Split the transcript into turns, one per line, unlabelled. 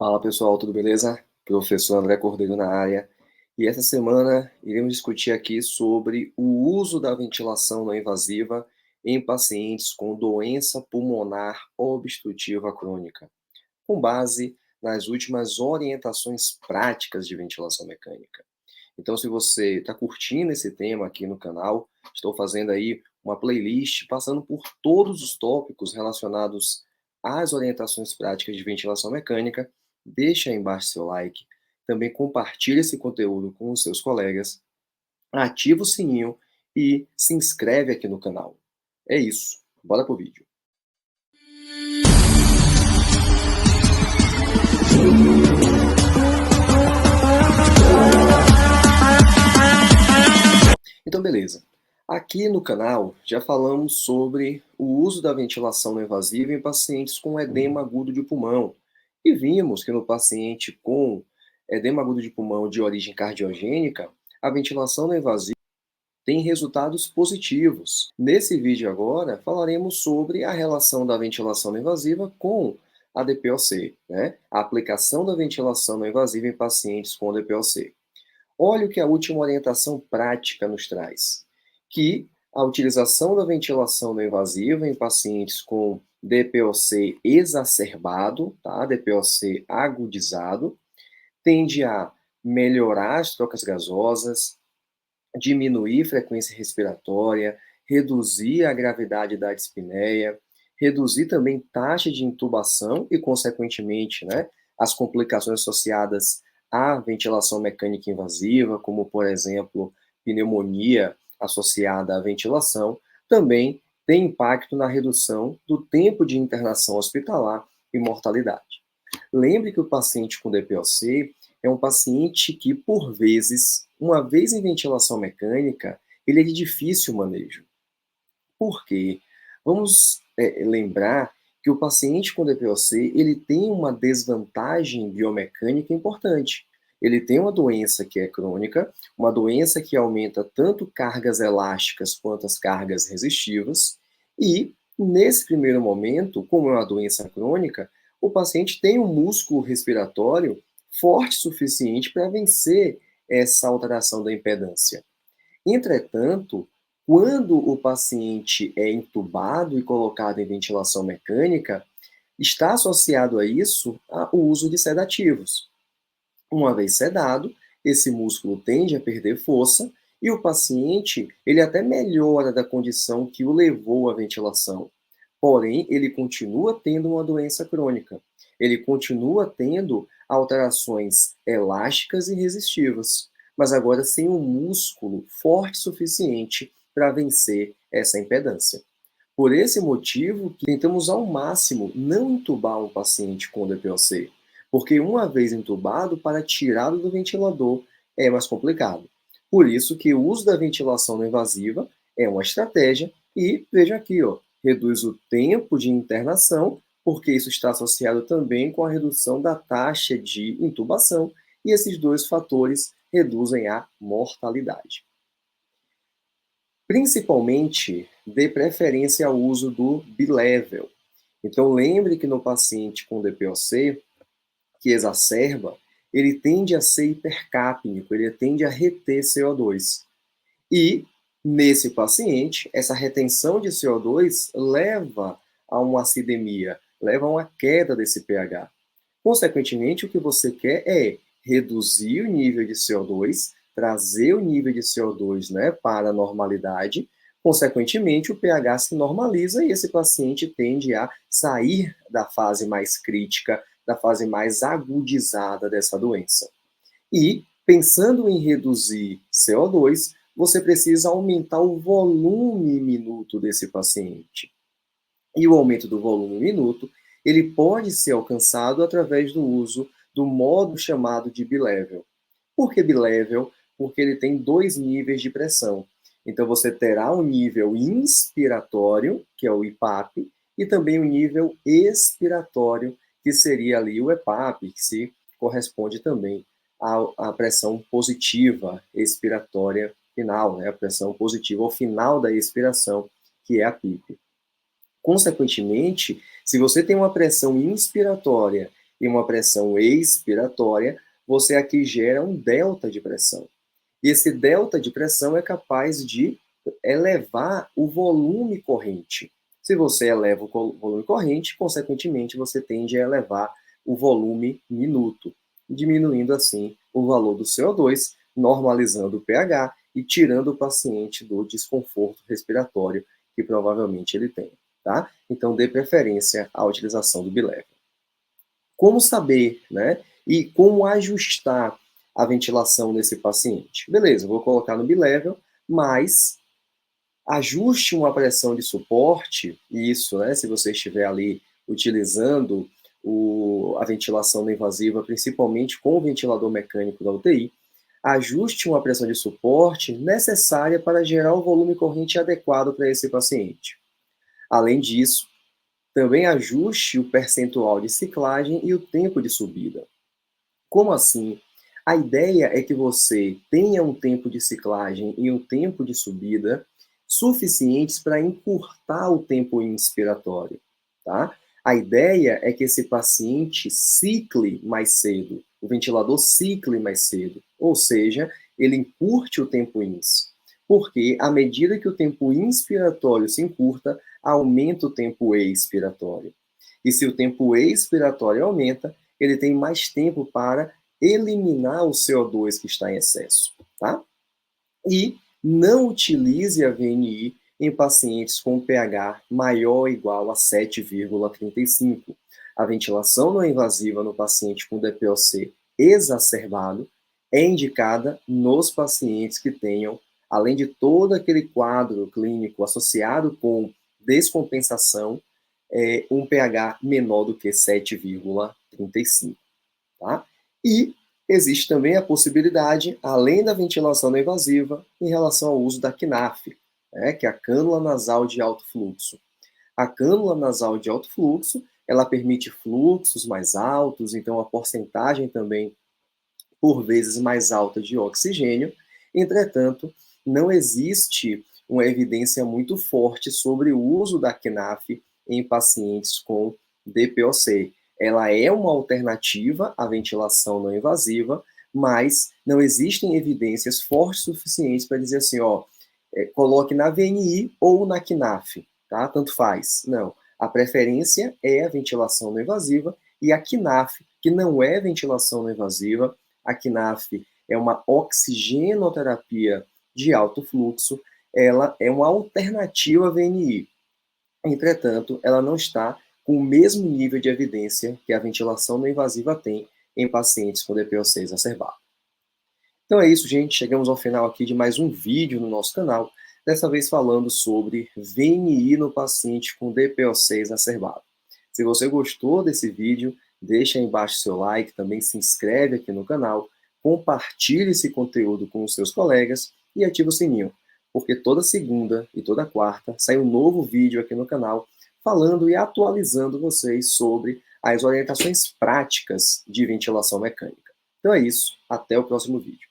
Fala pessoal, tudo beleza? Professor André Cordeiro na área. E essa semana iremos discutir aqui sobre o uso da ventilação não invasiva em pacientes com doença pulmonar obstrutiva crônica, com base nas últimas orientações práticas de ventilação mecânica. Então, se você está curtindo esse tema aqui no canal, estou fazendo aí uma playlist passando por todos os tópicos relacionados às orientações práticas de ventilação mecânica. Deixa aí embaixo seu like, também compartilhe esse conteúdo com os seus colegas, ativa o sininho e se inscreve aqui no canal. É isso, bora pro vídeo. Então, beleza. Aqui no canal já falamos sobre o uso da ventilação não invasiva em pacientes com edema agudo de pulmão. E vimos que no paciente com edema agudo de pulmão de origem cardiogênica, a ventilação não invasiva tem resultados positivos. Nesse vídeo agora, falaremos sobre a relação da ventilação não invasiva com a DPOC, né? A aplicação da ventilação não invasiva em pacientes com DPOC. Olha o que a última orientação prática nos traz, que a utilização da ventilação não invasiva em pacientes com DPOC exacerbado, tá? DPOC agudizado, tende a melhorar as trocas gasosas, diminuir frequência respiratória, reduzir a gravidade da dispneia, reduzir também taxa de intubação e, consequentemente, né, as complicações associadas à ventilação mecânica invasiva, como, por exemplo, pneumonia associada à ventilação, também tem impacto na redução do tempo de internação hospitalar e mortalidade. Lembre que o paciente com DPOC é um paciente que, por vezes, uma vez em ventilação mecânica, ele é de difícil manejo. Por quê? Vamos lembrar que o paciente com DPOC, ele tem uma desvantagem biomecânica importante. Ele tem uma doença que é crônica, uma doença que aumenta tanto cargas elásticas quanto as cargas resistivas, e, nesse primeiro momento, como é uma doença crônica, o paciente tem um músculo respiratório forte o suficiente para vencer essa alteração da impedância. Entretanto, quando o paciente é intubado e colocado em ventilação mecânica, está associado a isso o uso de sedativos. Uma vez sedado, esse músculo tende a perder força e o paciente, ele até melhora da condição que o levou à ventilação. Porém, ele continua tendo uma doença crônica. Ele continua tendo alterações elásticas e resistivas, mas agora sem um músculo forte o suficiente para vencer essa impedância. Por esse motivo, tentamos ao máximo não entubar um paciente com DPOC, porque uma vez entubado, para tirá-lo do ventilador é mais complicado. Por isso que o uso da ventilação não invasiva é uma estratégia e, veja aqui, ó, reduz o tempo de internação, porque isso está associado também com a redução da taxa de intubação, e esses dois fatores reduzem a mortalidade. Principalmente, dê preferência ao uso do bilevel. Então, lembre que no paciente com DPOC, que exacerba, ele tende a ser hipercápnico, ele tende a reter CO2. E, nesse paciente, essa retenção de CO2 leva a uma acidemia, leva a uma queda desse pH. Consequentemente, o que você quer é reduzir o nível de CO2, trazer o nível de CO2, né, para a normalidade. Consequentemente, o pH se normaliza e esse paciente tende a sair da fase mais crítica, da fase mais agudizada dessa doença. E, pensando em reduzir CO2, você precisa aumentar o volume minuto desse paciente. E o aumento do volume minuto, ele pode ser alcançado através do uso do modo chamado de bilevel. Por que bilevel? Porque ele tem dois níveis de pressão. Então, você terá um nível inspiratório, que é o IPAP, e também o nível expiratório, que seria ali o EPAP, que se corresponde também à pressão positiva expiratória final, né? A pressão positiva ao final da expiração, que é a PIP. Consequentemente, se você tem uma pressão inspiratória e uma pressão expiratória, você aqui gera um delta de pressão. E esse delta de pressão é capaz de elevar o volume corrente. Se você eleva o volume corrente, consequentemente, você tende a elevar o volume minuto, diminuindo assim o valor do CO2, normalizando o pH e tirando o paciente do desconforto respiratório que provavelmente ele tem. Tá? Então, dê preferência à utilização do bilevel. Como saber, né? E como ajustar a ventilação desse paciente? Beleza, vou colocar no bilevel, mas ajuste uma pressão de suporte, isso, né? Se você estiver ali utilizando a ventilação não invasiva, principalmente com o ventilador mecânico da UTI, ajuste uma pressão de suporte necessária para gerar o volume corrente adequado para esse paciente. Além disso, também ajuste o percentual de ciclagem e o tempo de subida. Como assim? A ideia é que você tenha um tempo de ciclagem e um tempo de subida suficientes para encurtar o tempo inspiratório, tá? A ideia é que esse paciente cicle mais cedo, o ventilador cicle mais cedo, ou seja, ele encurte o tempo ins. Porque à medida que o tempo inspiratório se encurta, aumenta o tempo expiratório. E se o tempo expiratório aumenta, ele tem mais tempo para eliminar o CO2 que está em excesso, tá? E não utilize a VNI em pacientes com pH maior ou igual a 7,35. A ventilação não invasiva no paciente com DPOC exacerbado é indicada nos pacientes que tenham, além de todo aquele quadro clínico associado com descompensação, um pH menor do que 7,35. Tá? E existe também a possibilidade, além da ventilação não invasiva, em relação ao uso da CNAF, né, que é a cânula nasal de alto fluxo. A cânula nasal de alto fluxo, ela permite fluxos mais altos, então a porcentagem também, por vezes, mais alta de oxigênio. Entretanto, não existe uma evidência muito forte sobre o uso da CNAF em pacientes com DPOC. Ela é uma alternativa à ventilação não invasiva, mas não existem evidências fortes suficientes para dizer assim, ó, coloque na VNI ou na CNAF, tá? Tanto faz. Não. A preferência é a ventilação não invasiva e a CNAF, que não é ventilação não invasiva, a CNAF é uma oxigenoterapia de alto fluxo, ela é uma alternativa à VNI. Entretanto, ela não está com o mesmo nível de evidência que a ventilação não invasiva tem em pacientes com DPOC exacerbado. Então é isso, gente. Chegamos ao final aqui de mais um vídeo no nosso canal, dessa vez falando sobre VNI no paciente com DPOC exacerbado. Se você gostou desse vídeo, deixa aí embaixo seu like, também se inscreve aqui no canal, compartilhe esse conteúdo com os seus colegas e ative o sininho, porque toda segunda e toda quarta sai um novo vídeo aqui no canal falando e atualizando vocês sobre as orientações práticas de ventilação mecânica. Então é isso, até o próximo vídeo.